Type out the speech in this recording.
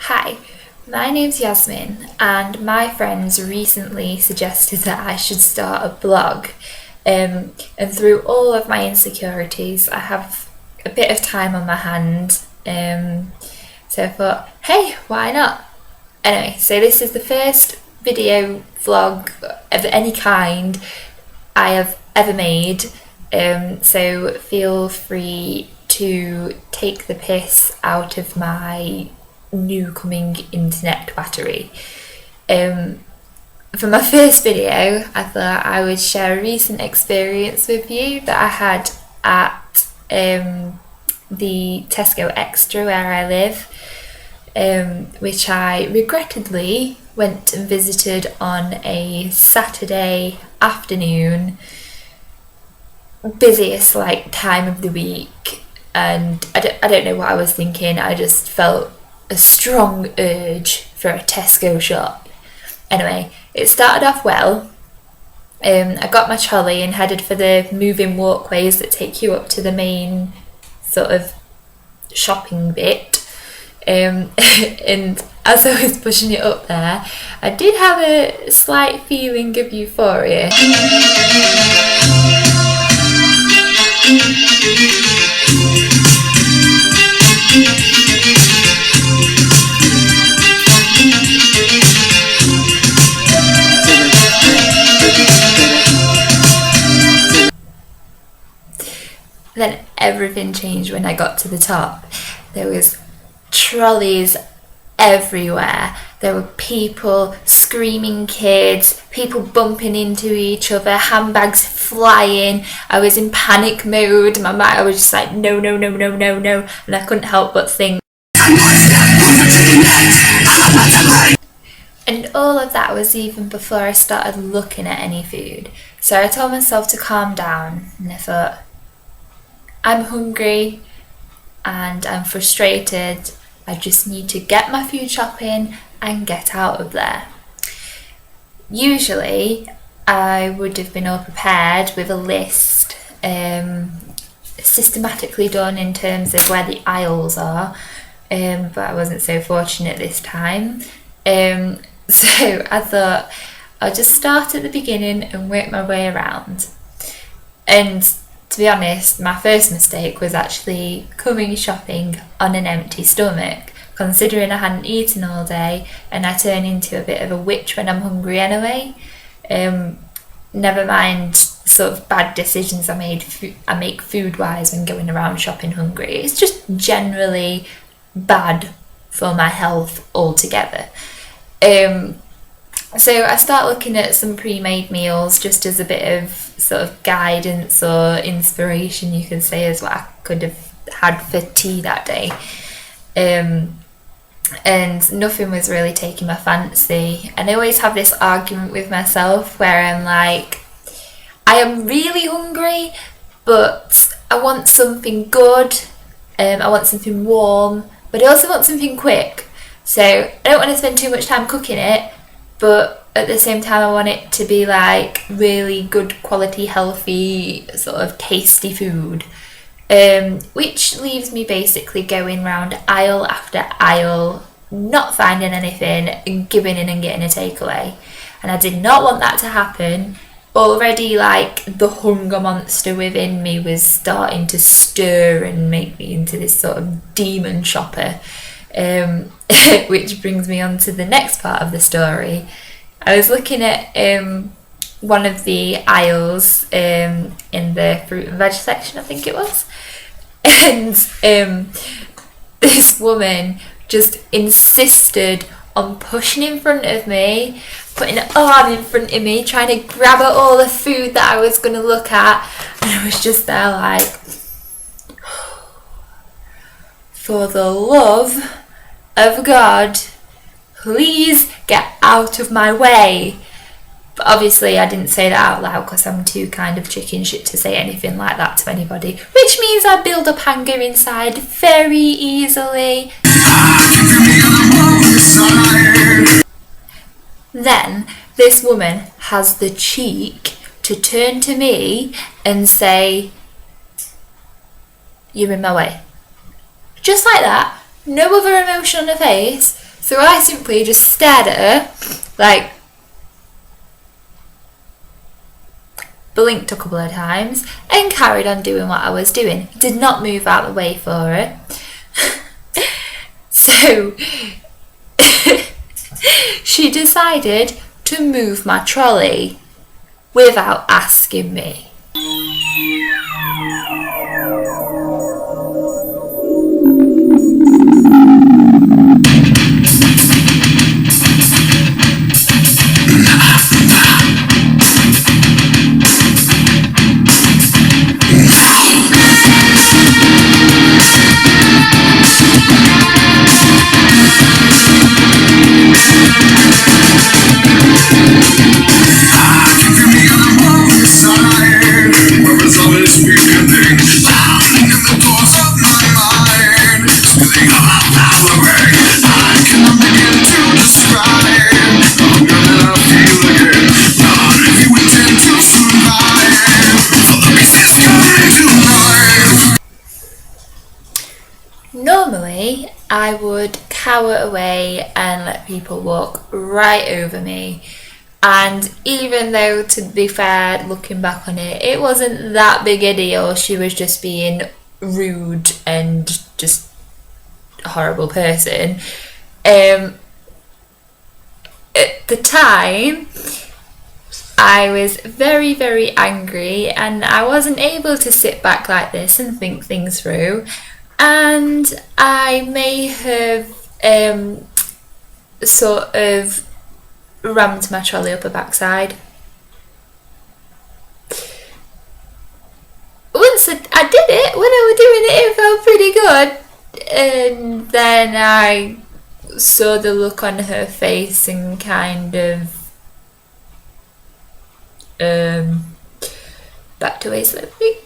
Hi, my name's Yasmin, and my friends recently suggested that I should start a blog. And through all of my insecurities, I have a bit of time on my hand. So I thought, hey, why not? Anyway, so this is the first video vlog of any kind I have ever made. So feel free to take the piss out of my new coming internet battery. For my first video, I thought I would share a recent experience with you that I had at the Tesco Extra where I live, which I regrettably went and visited on a Saturday afternoon, busiest time of the week, and I don't know what I was thinking. I just felt a strong urge for a Tesco shop. Anyway, it started off well. I got my trolley and headed for the moving walkways that take you up to the main sort of shopping bit. And as I was pushing it up there, I did have a slight feeling of euphoria. Then everything changed when I got to the top. There was trolleys everywhere. There were people, screaming kids, people bumping into each other, handbags flying. I was in panic mode. I was just like, no, no, no, no, no, no. And I couldn't help but think. And all of that was even before I started looking at any food. So I told myself to calm down, and I thought, I'm hungry and I'm frustrated. I just need to get my food shopping and get out of there. Usually I would have been all prepared with a list, systematically done in terms of where the aisles are, but I wasn't so fortunate this time. So I thought I'll just start at the beginning and work my way around. And to be honest, my first mistake was actually coming shopping on an empty stomach, considering I hadn't eaten all day and I turn into a bit of a witch when I'm hungry anyway. Never mind sort of bad decisions I make food-wise when going around shopping hungry. It's just generally bad for my health altogether. So I start looking at some pre-made meals just as a bit of sort of guidance or inspiration, you could say, as what I could have had for tea that day. And nothing was really taking my fancy. And I always have this argument with myself where I'm like, I am really hungry, but I want something good. I want something warm, but I also want something quick. So I don't want to spend too much time cooking it, but at the same time I want it to be like really good quality, healthy, sort of tasty food. Which leaves me basically going round aisle after aisle, not finding anything and giving in and getting a takeaway. And I did not want that to happen. Already the hunger monster within me was starting to stir and make me into this sort of demon shopper. Which brings me on to the next part of the story. I was looking at one of the aisles in the fruit and veg section, I think it was, and this woman just insisted on pushing in front of me, putting an arm in front of me, trying to grab at all the food that I was going to look at, and I was just there like, for the love of God, please get out of my way. But obviously I didn't say that out loud because I'm too kind of chicken shit to say anything like that to anybody, which means I build up anger inside very easily. Then this woman has the cheek to turn to me and say, "You're in my way." Just like that, no other emotion on her face, So I simply just stared at her, like, blinked a couple of times and carried on doing what I was doing. Did not move out of the way for her. So she decided to move my trolley without asking me. Normally, I would cower away and let people walk right over me. And even though, to be fair, looking back on it, it wasn't that big a deal. She was just being rude and just a horrible person. At the time, I was very, very angry and I wasn't able to sit back like this and think things through. And I may have sort of rammed my trolley up her backside. Once I did it, when I was doing it, it felt pretty good. And then I saw the look on her face and kind of backed away slowly.